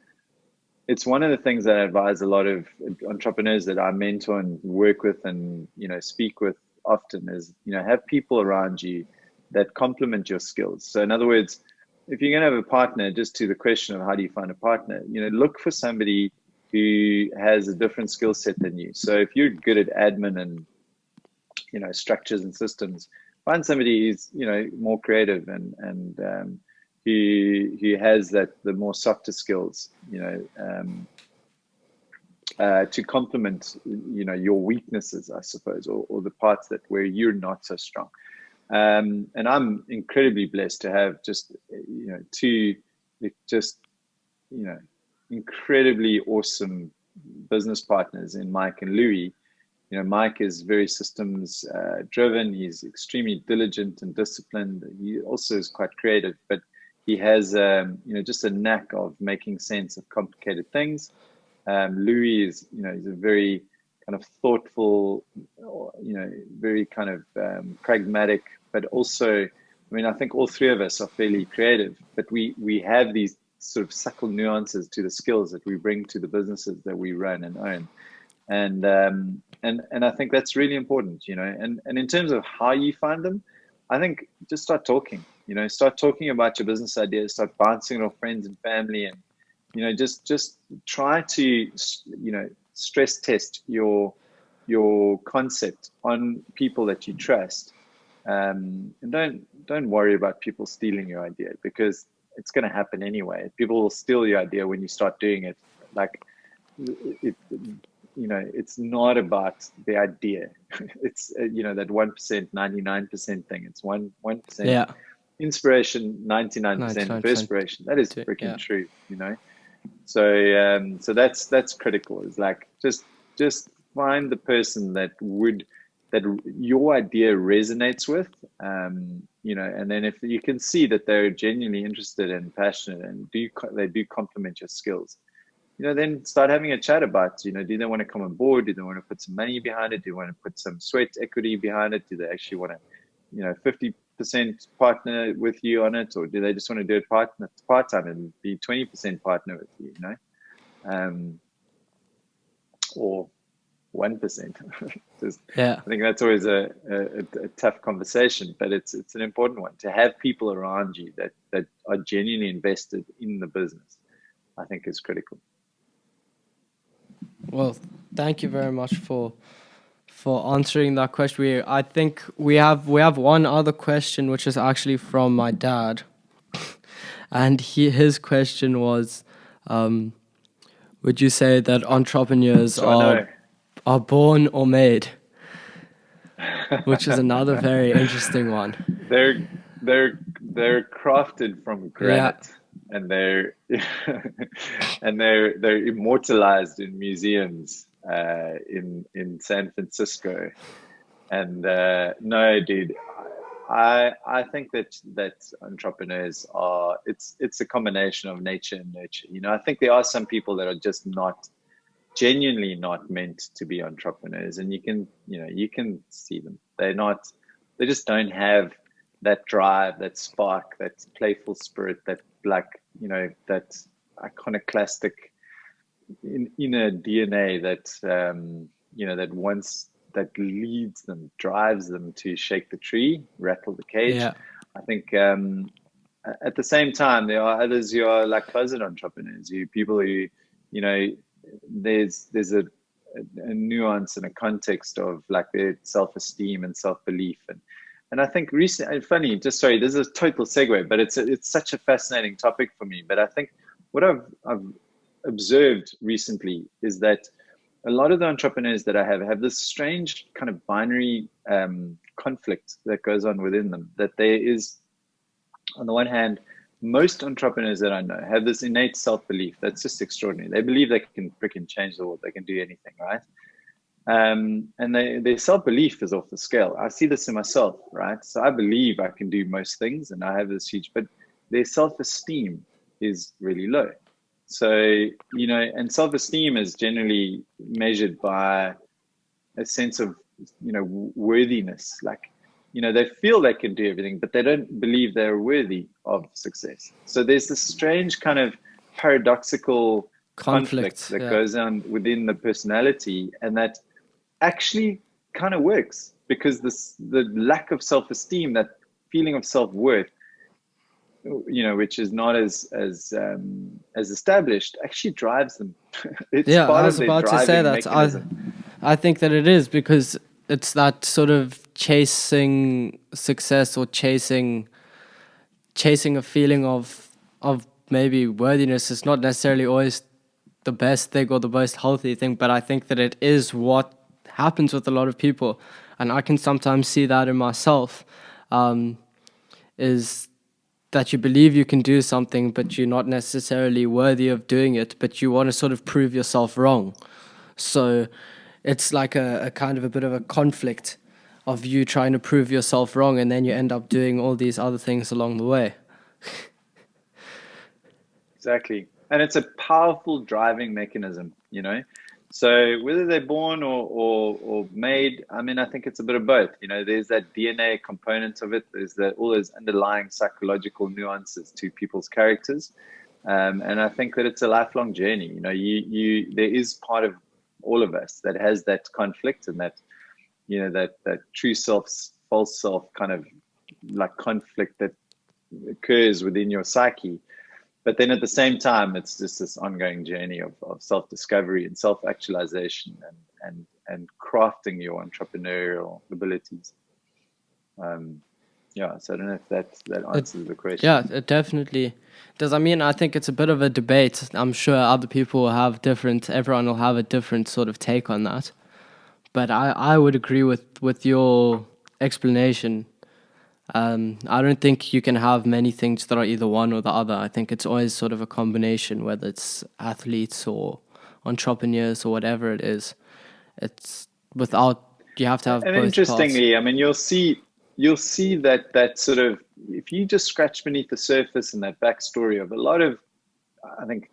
it's one of the things that I advise a lot of entrepreneurs that I mentor and work with and speak with often is, have people around you that complement your skills. So in other words, if you're going to have a partner, just to the question of how do you find a partner, look for somebody who has a different skill set than you. So if you're good at admin and structures and systems, find somebody who's more creative and who has the more softer skills, to complement your weaknesses, I suppose, or the parts where you're not so strong. And I'm incredibly blessed to have just, two just, incredibly awesome business partners in Mike and Louis. Mike is very systems driven. He's extremely diligent and disciplined. He also is quite creative, but he has, just a knack of making sense of complicated things. Louis is, he's a very kind of thoughtful, very kind of pragmatic, but also, I think all three of us are fairly creative, but we have these sort of subtle nuances to the skills that we bring to the businesses that we run and own. And I think that's really important, and in terms of how you find them, I think just start talking, start talking about your business ideas, start bouncing it off friends and family, and, just try to, stress test your concept on people that you trust. And don't worry about people stealing your idea, because it's going to happen anyway. People will steal your idea when you start doing it. Like, it's not about the idea. It's, that 1%, 99% thing. It's 1% inspiration, 99% perspiration. That is freaking true, So that's critical. It's like, just find the person that your idea resonates with, and then if you can see that they're genuinely interested and passionate and they do complement your skills, then start having a chat about, do they want to come on board? Do they want to put some money behind it? Do they want to put some sweat equity behind it? Do they actually want to, 50% partner with you on it? Or do they just want to do it part-time and be 20% partner with you, or 1%. I think that's always a tough conversation, but it's an important one to have people around you that are genuinely invested in the business. I think is critical. Well, thank you very much for answering that question. I think we have one other question, which is actually from my dad, and his question was, would you say that entrepreneurs are born or made? Which is another very interesting one. They're crafted from granite, and they're immortalized in museums in San Francisco. And no, dude, I think that entrepreneurs it's a combination of nature and nurture. I think there are some people that are just genuinely not meant to be entrepreneurs, and you can see them. They just don't have that drive, that spark, that playful spirit, that that iconoclastic inner DNA that leads them, drives them to shake the tree, rattle the cage. Yeah. I think at the same time, there are others who are like closet entrepreneurs, people who, there's a nuance and a context of like their self-esteem and self-belief, and I think recently, funny, this is a total segue, but it's such a fascinating topic for me. But I think what I've observed recently is that a lot of the entrepreneurs that I have this strange kind of binary conflict that goes on within them. That there is, on the one hand, most entrepreneurs that I know have this innate self-belief that's just extraordinary. They believe they can freaking change the world. They can do anything, right? And their self-belief is off the scale. I see this in myself, right? So I believe I can do most things, and I have this huge, but their self-esteem is really low. So, and self-esteem is generally measured by a sense of, worthiness. Like, they feel they can do everything, but they don't believe they're worthy of success. So there's this strange kind of paradoxical conflict that goes on within the personality, and that actually kind of works, because the lack of self-esteem, that feeling of self-worth, which is not as established, actually drives them. I was about to say that. I think that it is, because it's that sort of chasing success, or chasing a feeling of maybe worthiness is not necessarily always the best thing or the most healthy thing, but I think that it is what happens with a lot of people, and I can sometimes see that in myself. is that you believe you can do something, but you're not necessarily worthy of doing it, but you want to sort of prove yourself wrong. So it's like a kind of a bit of a conflict of you trying to prove yourself wrong, and then you end up doing all these other things along the way. Exactly. And it's a powerful driving mechanism, you know. So whether they're born or made, I mean, I think it's a bit of both. You know, there's that DNA component of it. There's all those underlying psychological nuances to people's characters. And I think that it's a lifelong journey. You know, there is part of all of us that has that conflict and that, you know, that true self, false self kind of like conflict that occurs within your psyche. But then at the same time, it's just this ongoing journey of self-discovery and self-actualization and crafting your entrepreneurial abilities. Yeah, so I don't know if that answers the question. Yeah, it definitely does. I mean, I think it's a bit of a debate. I'm sure other people will have everyone will have a different sort of take on that. But I would agree with your explanation. I don't think you can have many things that are either one or the other. I think it's always sort of a combination, whether it's athletes or entrepreneurs or whatever it is. It's you have to have And both interestingly, parts. I mean, you'll see that sort of, if you just scratch beneath the surface and that backstory of a lot of, I think,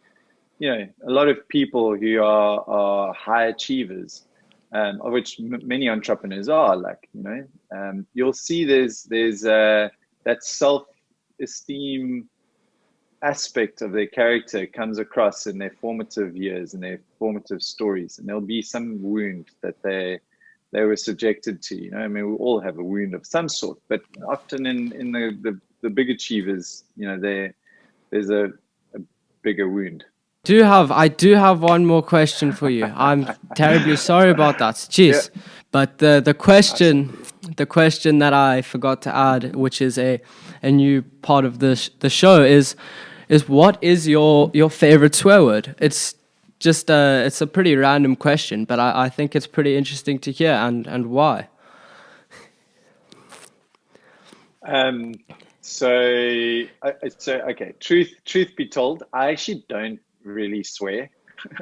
you know, a lot of people who are high achievers, of which many entrepreneurs are, like, you know, you'll see there's that self-esteem aspect of their character comes across in their formative years and their formative stories, and there'll be some wound that they were subjected to. You know, I mean, we all have a wound of some sort, but often in the big achievers, you know, there's a bigger wound. I do have one more question for you. I'm terribly sorry about that. Yeah. Jeez. But the question that I forgot to add, which is a new part of the show, is what is your favorite swear word? It's just it's a pretty random question, but I think it's pretty interesting to hear, and why. So okay. Truth be told, I actually don't really swear.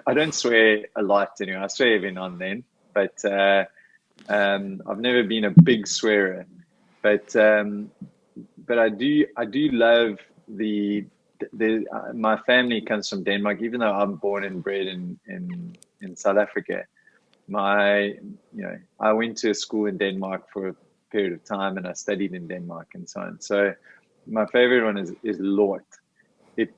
I don't swear a lot anyway. I swear every now and then, but I've never been a big swearer. But I do love my family comes from Denmark. Even though I'm born and bred in South Africa, I went to a school in Denmark for a period of time, and I studied in Denmark and so on. So my favorite one is Lord. It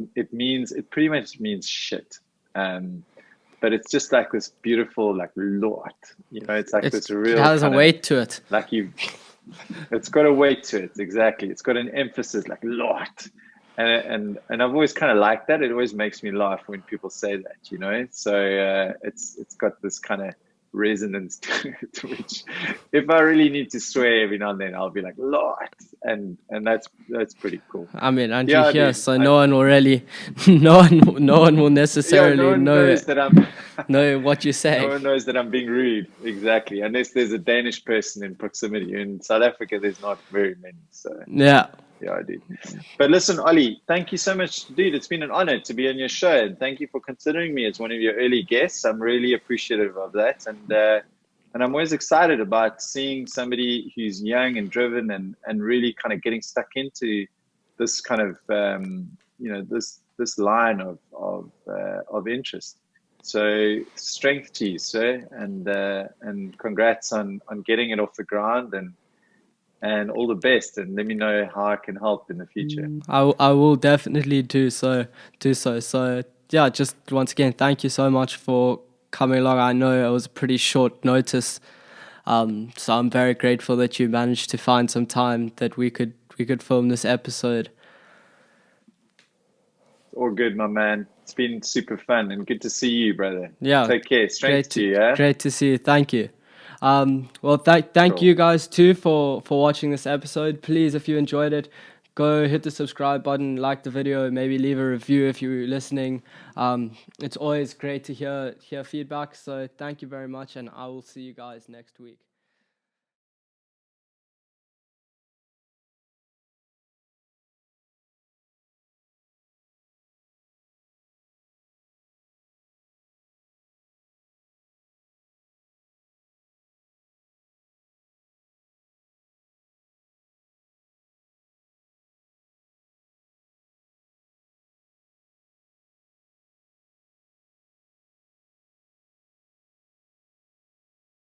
pretty much means shit. But it's just like this beautiful, like, Lord, you know, it's like this real, it has a kind of, weight to it. like, it's got a weight to it. Exactly. It's got an emphasis, like, Lord. And I've always kind of liked that. It always makes me laugh when people say that, you know. So it's got this kind of resonance to it, which, if I really need to swear every now and then, I'll be like, Lord, and that's pretty cool. I mean, and Yeah, you're here, dude. so no one will really, no one will Yeah, no necessarily one knows that I'm know what you're no saying. one knows that I'm being rude. Exactly. Unless there's a Danish person in proximity. In South Africa, there's not very many. So Yeah. yeah, I do. But listen, Ollie, thank you so much, dude. It's been an honor to be on your show, and thank you for considering me as one of your early guests. I'm really appreciative of that, and I'm always excited about seeing somebody who's young and driven and really kind of getting stuck into this kind of this line of interest. So strength to you, sir, and congrats on getting it off the ground, and all the best, and let me know how I can help in the future. I will definitely do so. So yeah, just once again, thank you so much for coming along. I know it was a pretty short notice, so I'm very grateful that you managed to find some time that we could film this episode. All good, my man. It's been super fun and good to see you, brother. Yeah, Take care. Strength to you, yeah? great to see you. Thank you. Well, thank Cool. you guys too for watching this episode. Please, if you enjoyed it, go hit the subscribe button, like the video, maybe leave a review if you're listening. It's always great to hear feedback. So thank you very much, and I will see you guys next week.